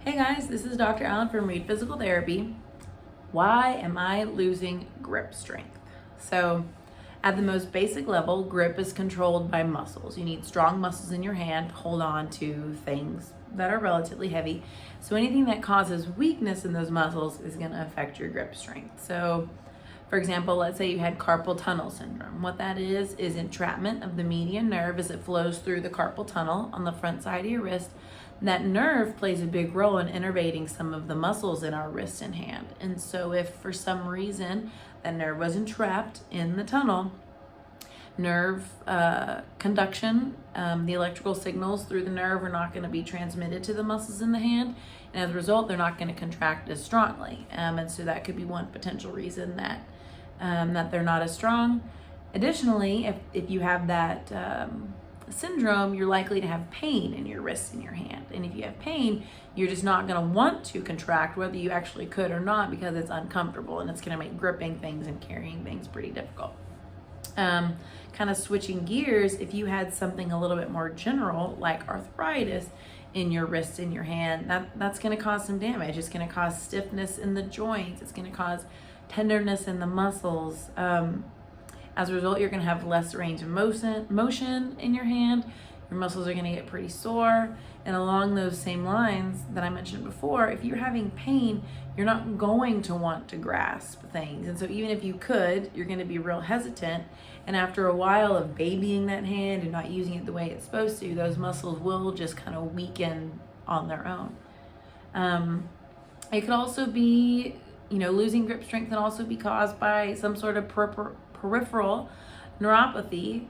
Hey guys, this is Dr. Allen from Ried Physical Therapy. Why am I losing grip strength? So, at the most basic level, grip is controlled by muscles. You need strong muscles in your hand to hold on to things that are relatively heavy. So, anything that causes weakness in those muscles is going to affect your grip strength. So, for example, let's say you had carpal tunnel syndrome. What that is entrapment of the median nerve as it flows through the carpal tunnel on the front side of your wrist. That nerve plays a big role in innervating some of the muscles in our wrist and hand. And so if for some reason that nerve was entrapped in the tunnel, nerve conduction, the electrical signals through the nerve are not going to be transmitted to the muscles in the hand. And as a result, they're not going to contract as strongly. And so that could be one potential reason that they're not as strong. Additionally, if you have that syndrome, you're likely to have pain in your wrist and your hand. And if you have pain, you're just not going to want to contract, whether you actually could or not, because it's uncomfortable and it's going to make gripping things and carrying things pretty difficult. Kind of switching gears, if you had something a little bit more general, like arthritis in your wrist and your hand, that's going to cause some damage. It's going to cause stiffness in the joints. It's going to cause tenderness in the muscles. As a result, you're going to have less range of motion in your hand. Your muscles are going to get pretty sore. And along those same lines that I mentioned before, if you're having pain, you're not going to want to grasp things. And so even if you could, you're going to be real hesitant. And after a while of babying that hand and not using it the way it's supposed to, those muscles will just kind of weaken on their own. It could also be, losing grip strength can also be caused by some sort of peripheral neuropathy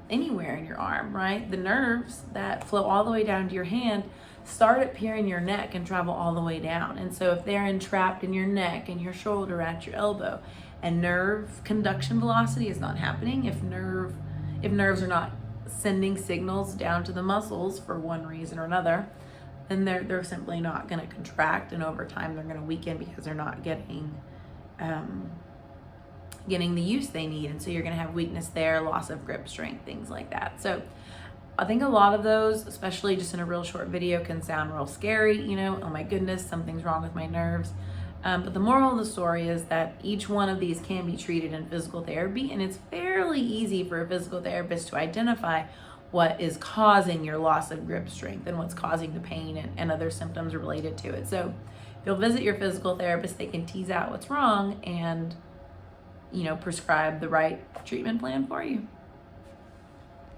anywhere in your arm, right? The nerves that flow all the way down to your hand start up here in your neck and travel all the way down. And so if they're entrapped in your neck and your shoulder at your elbow, and nerve conduction velocity is not happening, if nerves are not sending signals down to the muscles for one reason or another, then they're simply not going to contract, and over time they're going to weaken because they're not getting the use they need. And so you're going to have weakness there, loss of grip strength, things like that. So I think a lot of those, especially just in a real short video, can sound real scary. Oh my goodness, something's wrong with my nerves. But the moral of the story is that each one of these can be treated in physical therapy, and it's fairly easy for a physical therapist to identify what is causing your loss of grip strength and what's causing the pain and other symptoms related to it. So if you'll visit your physical therapist, they can tease out what's wrong and prescribe the right treatment plan for you.